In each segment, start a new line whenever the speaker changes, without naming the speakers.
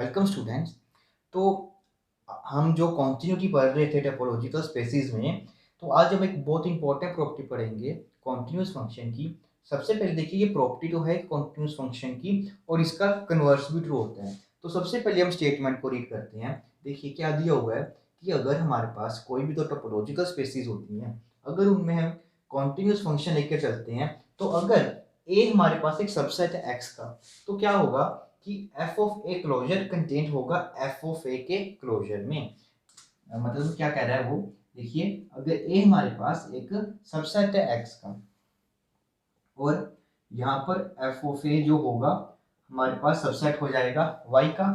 Welcome students. तो हम जो कॉन्टिन्यूटी पढ़ रहे थे टोपोलॉजिकल स्पेसिस में, तो आज हम एक बहुत इंपॉर्टेंट प्रॉपर्टी पढ़ेंगे कॉन्टिन्यूस फंक्शन की। सबसे पहले देखिए, ये प्रॉपर्टी तो है कॉन्टिन्यूस फंक्शन की और इसका कन्वर्स भी ट्रू होता है। तो सबसे पहले हम स्टेटमेंट को रीड करते हैं। देखिए क्या दिया हुआ है कि अगर हमारे पास कोई भी दो टोपोलॉजिकल स्पेसिस होती हैं, अगर उनमें हम कॉन्टिन्यूस फंक्शन लेकर चलते हैं, तो अगर ए हमारे पास एक सबसेट है एक्स का, तो क्या होगा कि F of A closure content होगा एफ ऑफ ए के क्लोजर में। मतलब क्या कह रहा है वो, देखिए अगर ए हमारे पास एक सबसेट है एक्स का और यहाँ पर एफ ऑफ ए जो होगा हमारे पास सबसेट हो जाएगा वाई का,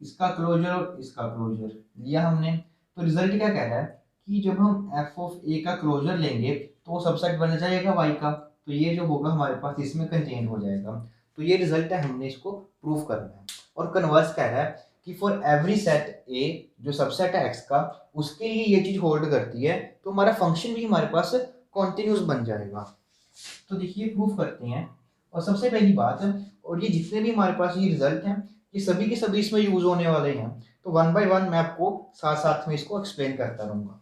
इसका क्लोजर और इसका क्लोजर लिया हमने, तो रिजल्ट क्या कह रहा है कि जब हम एफ ऑफ ए का क्लोजर लेंगे तो वो सबसेट बन जाएगा वाई का, तो ये जो होगा हमारे पास इसमें कंटेन हो जाएगा। तो ये रिजल्ट है, हमने इसको प्रूव करना है। और कन्वर्स कह रहा है कि फॉर एवरी सेट ए जो सबसेट है एक्स का, उसके लिए ये चीज होल्ड करती है, तो हमारा फंक्शन भी हमारे पास कॉन्टिन्यूस बन जाएगा। तो देखिए प्रूफ करते हैं। और सबसे पहली बात है, और ये जितने भी हमारे पास ये रिजल्ट हैं, ये सभी के सभी इसमें यूज होने वाले हैं। तो वन बाय वन मैं आपको साथ साथ में इसको एक्सप्लेन करता रहूंगा।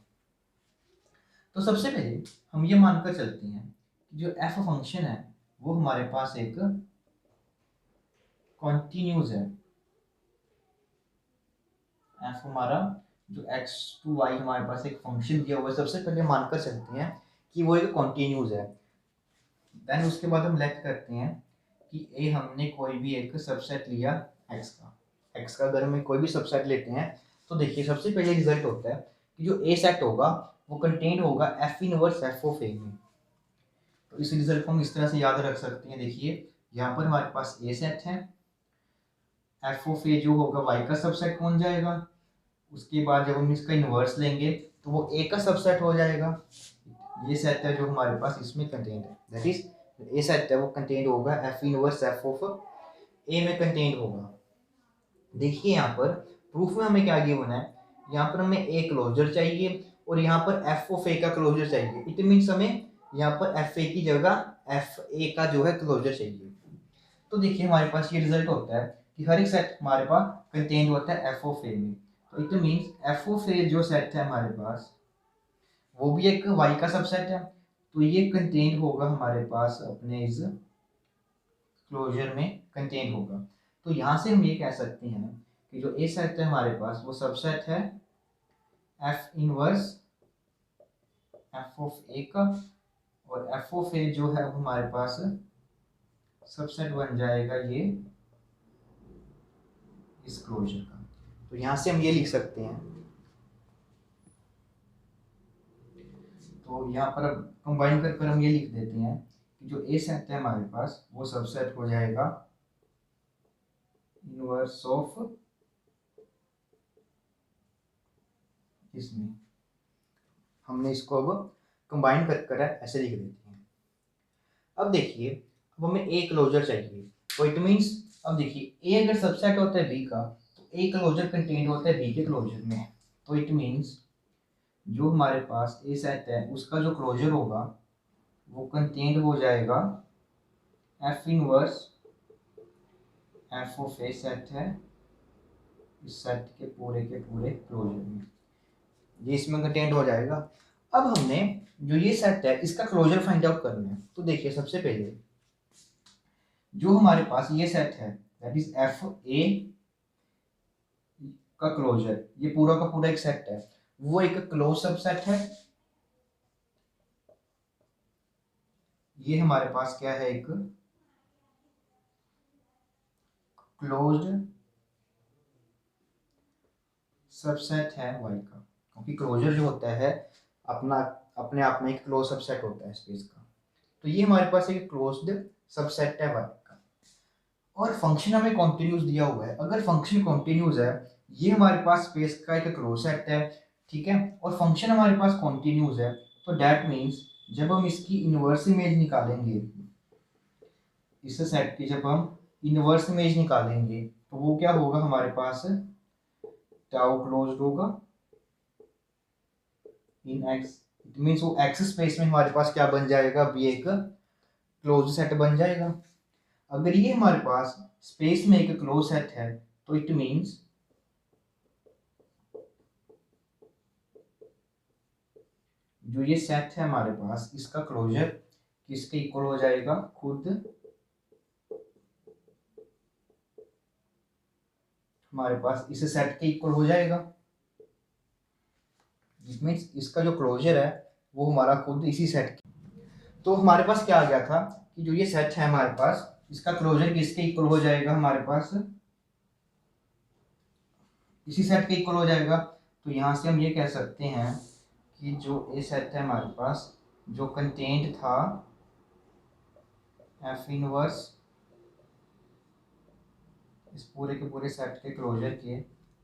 तो सबसे पहले हम ये मानकर चलते हैं कि जो एफ फंक्शन है वो हमारे पास एक कॉन्टिन्यूस है। एफ हमारा जो एक्स टू वाई हमारे पास एक फंक्शन दिया हुआ है, सबसे पहले मानकर चलते हैं कि वो एक कॉन्टिन्यूस है। देन उसके बाद हम लेट करते हैं कि ए हमने कोई भी एक सबसेट लिया एक्स का अगर हम कोई भी सबसेट लेते हैं, तो देखिए सबसे पहले रिजल्ट होता है कि जो ए सेट होगा वो कंटेंट होगा एफ इनवर्स एफ ऑफ ए में। तो इस रिजल्ट को हम इस तरह से याद रख सकते हैं। देखिए यहाँ पर हमारे पास ए सेट है, एफ ऑफ ए जो होगा वाई का सबसेट बन जाएगा, उसके बाद जब हम इसका इनवर्स लेंगे तो वो ए का सबसेट हो जाएगा। ये सेट है जो हमारे पास इसमें कंटेंट है, दैट इज ए सेट है वो कंटेंट होगा एफ इनवर्स एफ ऑफ ए में कंटेंट होगा। देखिए यहाँ पर प्रूफ में हमें क्या गिवन है, यहाँ पर हमें ए क्लोजर चाहिए और यहाँ पर एफ ऑफ ए का क्लोजर चाहिए। इट मीन्स हमें यहाँ पर एफ ए की जगह एफ ए का जो है क्लोजर चाहिए। तो देखिए हमारे पास ये रिजल्ट होता है कि हर एक सेट हमारे पास कंटेंट होता है एफ ऑफ ए में। तो इट मीन्स एफ ऑफ ए जो सेट है हमारे पास वो भी एक वाई का सबसेट है, तो ये कंटेंट होगा हमारे पास अपने इस क्लोजर में कंटेंट होगा। तो यहाँ से हम ये कह सकते हैं कि जो ए सेट है हमारे पास वो सबसेट है एफ इनवर्स एफ ऑफ ए का, और एफ ऑफ ए जो है हमारे पास सबसेट बन जाएगा ये इस क्लोजर का। तो यहाँ से हम ये लिख सकते हैं, तो यहाँ पर कंबाइन कर हम ये लिख देते हैं कि जो ए सेट है हमारे पास वो सबसेट हो जाएगा इनवर्स ऑफ इसमें। हमने इसको अब कंबाइन कर ऐसे लिख देते हैं। अब देखिए अब हमें ए क्लोजर चाहिए, तो इट मीन्स अब देखिए ए अगर सबसेट होता है बी का, तो ए क्लोजर कंटेंट होता है बी के क्लोजर में। तो इट मीन्स जो हमारे पास ए सेट है उसका जो क्लोजर होगा वो कंटेंट हो जाएगा F inverse F of A set है इस सेट के पूरे क्लोजर में, ये इसमें कंटेंट हो जाएगा। अब हमने जो ये सेट है इसका क्लोजर फाइंड आउट करना है। तो देखिए सबसे पहले जो हमारे पास ये सेट है दैट इज एफ ए का क्लोजर, ये पूरा का पूरा एक सेट है, वो एक क्लोज सबसेट है। ये हमारे पास क्या है, एक क्लोज्ड सबसेट है वाई का, क्योंकि क्लोजर जो होता है अपना अपने आप में एक क्लोज सबसेट होता है स्पेस का। तो ये हमारे पास एक क्लोज्ड सबसेट है वाई का। और फंक्शन हमें कॉन्टिन्यूस दिया हुआ है। अगर फंक्शन कॉन्टिन्यूस है, ये हमारे पास स्पेस का एक क्लोज सेट है, ठीक है, और फंक्शन हमारे पास कॉन्टिन्यूस है, तो दैट मीन्स जब हम इसकी इनवर्स इमेज निकालेंगे इस सेट की, जब हम इनवर्स इमेज निकालेंगे तो वो क्या होगा हमारे पास टाउ क्लोज्ड होगा इन एक्स। इट मीन्स वो एक्स स्पेस में हमारे पास क्या बन जाएगा, भी एक क्लोज सेट बन जाएगा। अगर ये हमारे पास स्पेस में एक क्लोज सेट है तो इट मीन्स जो ये सेट है हमारे पास इसका क्लोजर किसके इक्वल हो जाएगा, खुद हमारे पास इस सेट के इक्वल हो जाएगा। इट मीन्स इसका जो क्लोजर है वो हमारा खुद इसी सेट की। तो हमारे पास क्या आ गया था कि जो ये सेट है हमारे पास इसका क्लोजर किसके इक्वल हो जाएगा, हमारे पास इसी सेट के इक्वल हो जाएगा। तो यहाँ से हम ये कह सकते हैं कि जो ए सेट है हमारे पास जो कंटेंट था एफ इनवर्स इस पूरे के पूरे सेट के क्लोजर के,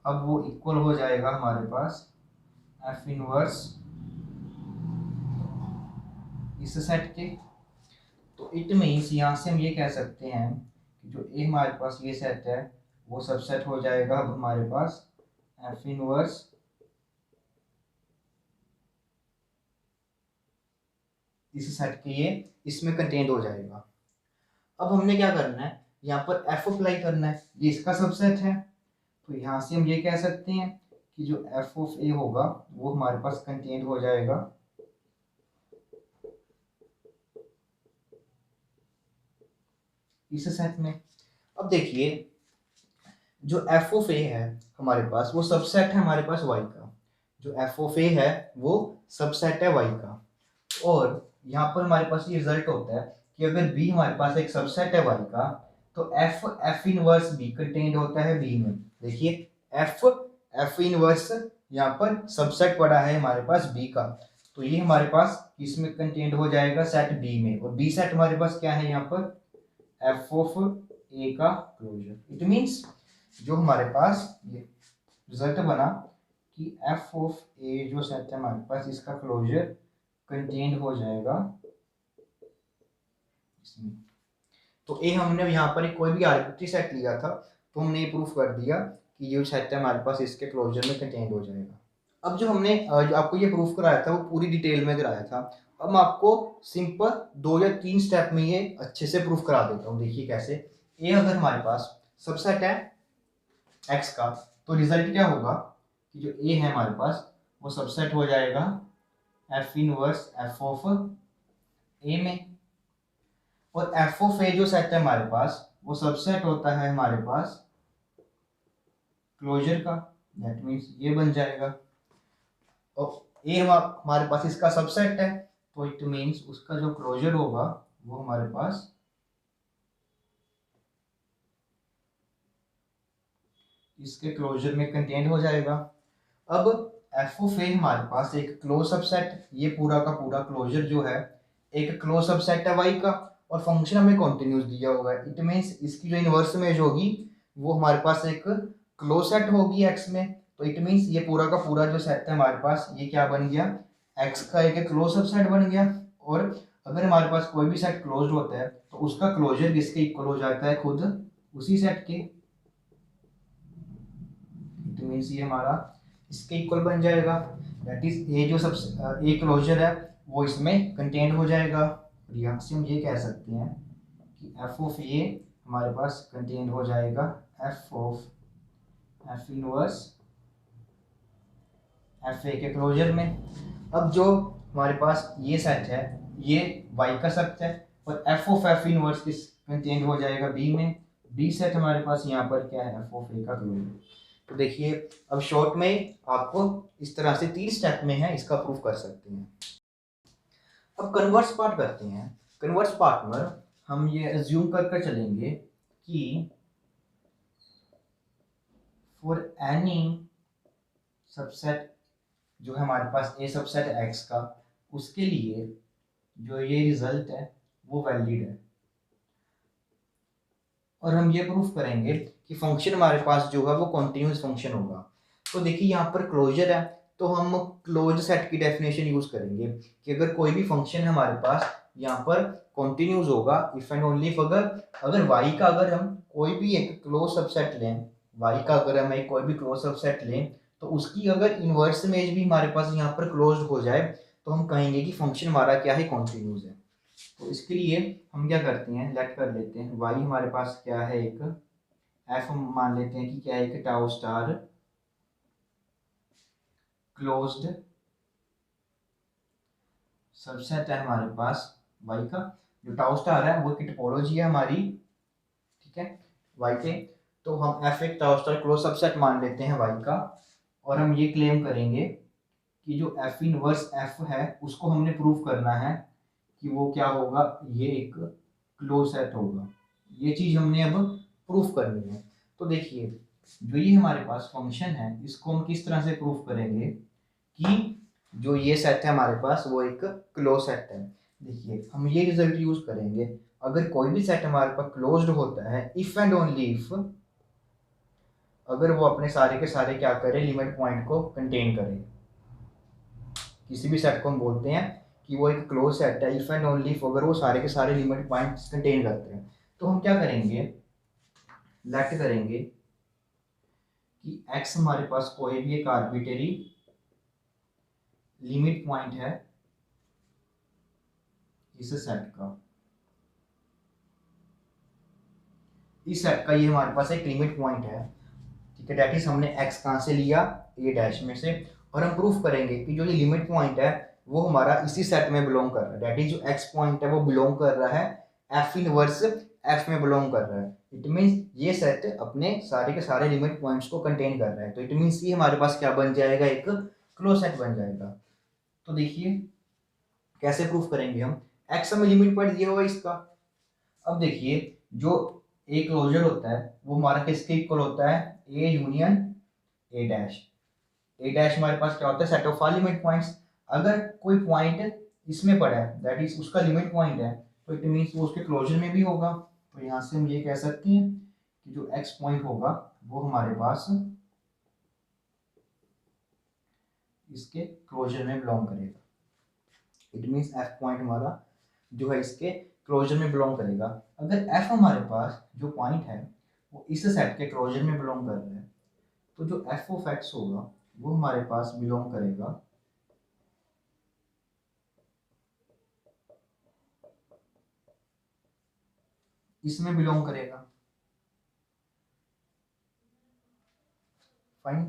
अब वो इक्वल हो जाएगा हमारे पास एफ इनवर्स इस सेट के। तो इट मीन्स यहाँ से हम ये कह सकते हैं कि जो ए हमारे पास ये सेट है वो सबसेट हो जाएगा अब हमारे पास एफ इनवर्स इस सेट के, ये इसमें कंटेंट हो जाएगा। अब हमने क्या करना है, यहाँ पर एफ अप्लाई करना है, ये इसका सबसेट है। तो यहाँ से हम ये कह सकते हैं कि जो एफ ऑफ ए होगा वो हमारे पास कंटेंट हो जाएगा इस सेट में। अब देखिए जो एफ ऑफ ए है हमारे पास वो सबसेट है हमारे पास वाई का, जो एफ ऑफ ए है वो सबसेट है वाई का। और यहाँ पर हमारे पास ये रिजल्ट होता है कि अगर बी हमारे पास एक सबसेट है वाई का तो एफ इनवर्स बी कंटेंट होता है बी में। देखिए एफ इनवर्स यहाँ पर सबसेट पड़ा है हमारे पास बी का, तो ये हमारे पास किसमें कंटेंट हो जाएगा, सेट बी में। और बी सेट हमारे पास क्या है यहाँ पर एफ ऑफ ए का क्लोजर। इट मीन्स जो हमारे पास ये रिजल्ट बना कि एफ ऑफ ए जो सेट है हमारे पास इसका क्लोजर कंटेंट हो जाएगा इसमें। तो ए हमने यहाँ पर एक कोई भी आर्बिट्री सेट लिया था तो हमने ये प्रूफ कर दिया कि ये सेट है हमारे पास इसके क्लोजर में कंटेंट हो जाएगा। अब जो हमने जो आपको ये प्रूफ कराया था वो पूरी डिटेल में कराया था। अब मैं आपको सिंपल 2 या 3 स्टेप में ये अच्छे से प्रूफ करा देता हूँ। देखिए कैसे। ए अगर हमारे पास सबसेट है एक्स का तो रिजल्ट क्या होगा कि जो ए है हमारे पास वो सबसेट हो जाएगा एफ इनवर्स एफ ऑफ ए में। और एफ ऑफ ए जो सेट है हमारे पास वो सबसेट होता है हमारे पास क्लोजर का, दैट मीन्स ये बन जाएगा। और ए हमारे पास इसका सबसेट है तो इट मीन्स उसका जो क्लोजर होगा वो हमारे पास इसके क्लोजर में कंटेंट हो जाएगा। अब एफ ऑफ ए हमारे पास एक क्लोज सबसेट, ये पूरा का पूरा क्लोजर जो है एक क्लोज सबसेट है वाई का, और फंक्शन हमें कॉन्टिन्यूस दिया होगा। इट मीन्स इसकी जो इनवर्स इमेज होगी वो हमारे पास एक क्लोज सेट होगी एक्स में। तो इट मीन्स ये पूरा का पूरा जो सेट है हमारे पास ये क्या बन गया, एक्स का एक क्लोज सबसेट बन गया। और अगर हमारे पास कोई भी सेट क्लोज्ड होता है तो उसका क्लोजर किसके इक्वल हो जाता है, खुद उसी सेट के। इट मीन्स ये हमारा इसके इक्वल बन जाएगा, दैट इज ए जो सब ए क्लोजर है वो इसमें कंटेंट हो जाएगा। और यहाँ से हम ये कह सकते हैं कि एफ ऑफ ए हमारे पास कंटेंट हो जाएगा F of F inverse F A के क्लोजर में। अब जो हमारे पास ये सेट है ये वाई का सेट है और एफ इनवर्स किस कंटेंट हो जाएगा बी में। बी सेट हमारे पास यहाँ पर क्या है, एफ ऑफ ए का क्लोजर। तो देखिए अब शॉर्ट में आपको इस तरह से 3 स्टेप में है इसका प्रूफ कर सकते हैं। अब कन्वर्स पार्ट करते हैं। कन्वर्स पार्ट में हम ये एज्यूम कर चलेंगे कि फॉर एनी सबसेट जो है हमारे पास ए सबसेट एक्स का, उसके लिए जो ये रिजल्ट है वो वैलिड है। और हम ये प्रूफ करेंगे कि फंक्शन हमारे पास जो है वो कॉन्टिन्यूस फंक्शन होगा। तो देखिए यहाँ पर क्लोजर है तो हम क्लोज सेट की डेफिनेशन यूज करेंगे कि अगर कोई भी फंक्शन है हमारे पास यहाँ पर कॉन्टिन्यूस होगा इफ एंड ओनली अगर y का अगर हम कोई भी एक क्लोज सबसेट लें, y का अगर हम एक कोई भी क्लोज सबसेट लें तो उसकी अगर इनवर्स इमेज भी हमारे पास यहाँ पर क्लोज्ड हो जाए तो हम कहेंगे कि फंक्शन हमारा क्या है, कॉन्टिन्यूस है। तो इसके लिए हम क्या करते हैं, लेट कर लेते हैं y हमारे पास क्या है, एक f हम मान लेते हैं कि क्या है, एक टाउ स्टार क्लोज्ड सबसेट है हमारे पास y का। जो टाउ स्टार है वो की टोपोलॉजी है हमारी, ठीक है, y के। तो हम f एक टाउ स्टार क्लोज सबसेट मान लेते हैं y का, और हम ये क्लेम करेंगे कि जो f इनवर्स f है उसको हमने प्रूव करना है कि वो क्या होगा, ये एक क्लोज सेट होगा। ये चीज हमने अब प्रूफ करनी है। तो देखिए जो ये हमारे पास फंक्शन है इसको हम किस तरह से प्रूफ करेंगे कि जो ये सेट है हमारे पास वो एक क्लोज सेट है। देखिए हम ये रिजल्ट यूज करेंगे, अगर कोई भी सेट हमारे पास क्लोज्ड होता है इफ एंड ओनली इफ, अगर वो अपने सारे के सारे क्या करे, लिमिट पॉइंट को कंटेन करे। किसी भी सेट को हम बोलते हैं कि वो एक क्लोज सेट है इफ एंड ओनली इफ अगर वो सारे के सारे लिमिट पॉइंट्स कंटेन करते हैं। तो हम क्या करेंगे, लेट करेंगे कि x हमारे पास कोई भी एक आर्बिट्रेरी लिमिट पॉइंट है इस सेट का, इस सेट का ये हमारे पास एक लिमिट पॉइंट है, ठीक है। दैट इज हमने x कहाँ से लिया, a डैश में से, और हम प्रूफ करेंगे कि जो ये लिमिट पॉइंट है वो हमारा इसी सेट में बिलोंग कर रहा है। दैट इज जो x पॉइंट है वो बिलोंग कर रहा है f इनवर्स f में बिलोंग कर रहा है। इट मीन्स ये सेट अपने सारे के सारे लिमिट पॉइंट्स को कंटेन कर रहा है। तो इट मीन्स ये हमारे पास क्या बन जाएगा, एक क्लोज सेट बन जाएगा। तो देखिए कैसे प्रूफ करेंगे हम, x हमें लिमिट पॉइंट दिया हुआ इसका। अब देखिए जो ए क्लोजर होता है वो हमारा किसके इक्वल होता है, A union A dash. A dash हमारे पास क्या होता है, set of all limit points. अगर कोई पॉइंट इसमें पड़ा है दैट इज उसका लिमिट पॉइंट है, तो इट मीन्स वो उसके क्लोजर में भी होगा। तो यहाँ से हम ये कह सकते हैं कि जो एक्स पॉइंट होगा वो हमारे पास इसके क्लोजर में बिलोंग करेगा। इट मीन्स एफ पॉइंट हमारा जो है इसके क्लोजर में बिलोंग करेगा। अगर एफ हमारे पास जो पॉइंट है वो इस सेट के क्लोजर में बिलोंग कर रहा है, तो जो एफ ऑफ एक्स होगा वो हमारे पास बिलोंग करेगा इसमें बिलोंग करेगा। फाइन।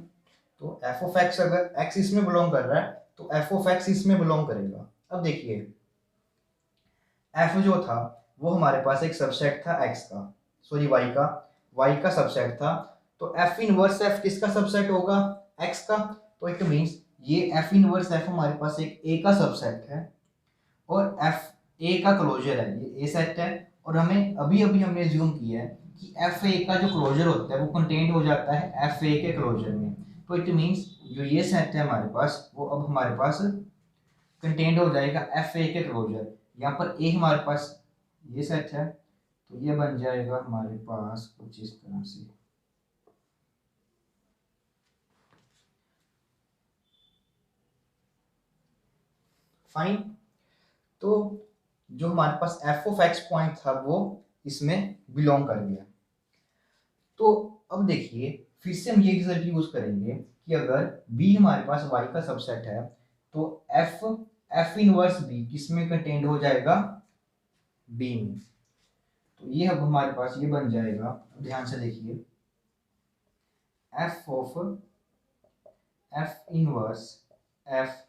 तो एफ ऑफ एक्स अगर एक्स इसमें बिलोंग कर रहा है तो एफ ऑफ एक्स इसमें बिलोंग करेगा। अब देखिए एफ जो था वो हमारे पास एक सबसेट था एक्स का, सॉरी वाई का सबसेट था। तो एफ इनवर्स एफ किसका सबसेट होगा, एक्स का। तो इट मींस ये एफ इनवर्स एफ हमारे पास एक ए का सबसेट है और एफ ए का क्लोजर है, ये ए सेट है। और हमें अभी अभी हमने ज्यूम किया है कि एफ ए का जो क्लोजर होता है वो कंटेन्ड हो जाता है एफ ए के क्लोजर में। तो इट मींस जो ये सेट है हमारे पास वो अब हमारे पास कंटेन्ड हो जाएगा एफ ए के क्लोजर। यहाँ पर ए हमारे पास ये सेट है तो ये बन जाएगा हमारे पास कुछ इस तरह से। फाइन। तो जो हमारे पास एफ ऑफ एक्स पॉइंट था वो इसमें बिलोंग कर गया। तो अब देखिए फिर से हम ये रिजल्ट यूज करेंगे कि अगर बी हमारे पास वाई का सबसेट है तो एफ इनवर्स बी किसमें कंटेन्ड हो जाएगा, बी में। तो ये अब हमारे पास ये बन जाएगा, ध्यान से देखिए, F of F inverse F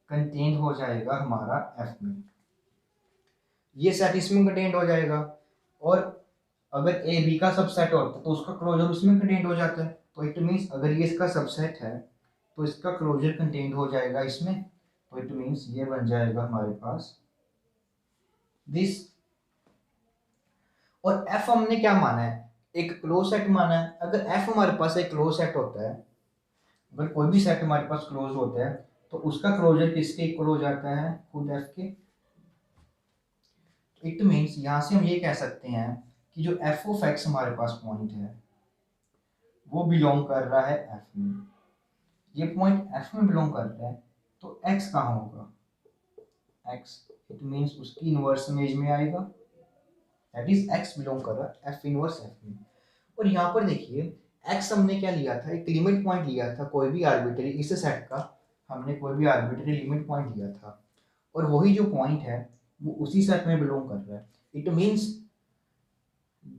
contained हो जाएगा हमारा एफ में, ये सेट इसमें कंटेन्ड हो जाएगा। और अगर ए बी का सबसेट होता तो उसका क्लोजर उसमें कंटेन्ड हो जाता है। तो इट मीन्स अगर ये इसका सबसेट है तो इसका क्लोजर कंटेन्ड हो जाएगा इसमें। तो इट मीन्स ये बन जाएगा हमारे पास दिस। और एफ हमने क्या माना है, एक क्लोज सेट माना है। अगर एफ हमारे पास एक क्लोज सेट होता है, अगर कोई भी सेट हमारे पास क्लोज होता है तो उसका क्लोजर किसके इक्वल हो जाता है, खुद एफ के। इट मीन्स यहां से हम ये कह सकते हैं कि जो एफ ऑफ एक्स हमारे पास पॉइंट है वो बिलोंग कर रहा है एफ में। ये पॉइंट एफ में बिलोंग करता है तो एक्स कहाँ होगा, एक्स, इट मीन्स उसकी इनवर्स इमेज में आएगा। दैट इज एक्स बिलोंग कर रहा है एफ इनवर्स एफ में। और यहाँ पर देखिए एक्स हमने क्या लिया था, एक लिमिट पॉइंट लिया था कोई भी आर्बिट्री, इस सेट का हमने कोई भी आर्बिट्री लिमिट पॉइंट लिया था। और वही जो पॉइंट है वो उसी सेट में बिलोंग कर रहा है। इट मीन्स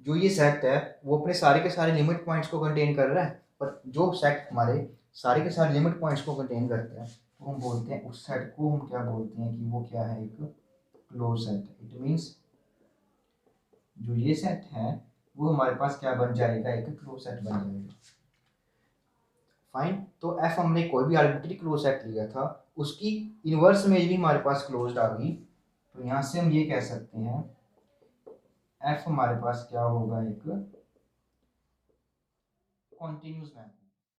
जो ये सेट है वो अपने सारे के सारे लिमिट पॉइंट्स को कंटेन कर रहा है, पर जो सेट हमारे सारे के सारे लिमिट पॉइंट्स को कंटेन करता है वो हम बोलते हैं, उस सेट को हम क्या बोलते हैं कि वो क्या है, एक क्लोज सेट है। इट मीन्स जो ये सेट है वो हमारे पास क्या बन जाएगा, एक क्लोज सेट बन जाएगा। फाइन, तो एफ हमने कोई भी आर्बिट्री क्लोज सेट लिया था, उसकी इनवर्स में भी हमारे पास क्लोज्ड आ गई, तो यहाँ से हम ये कह सकते हैं एफ हमारे पास क्या होगा, एक कॉन्टिन्यूस मैप।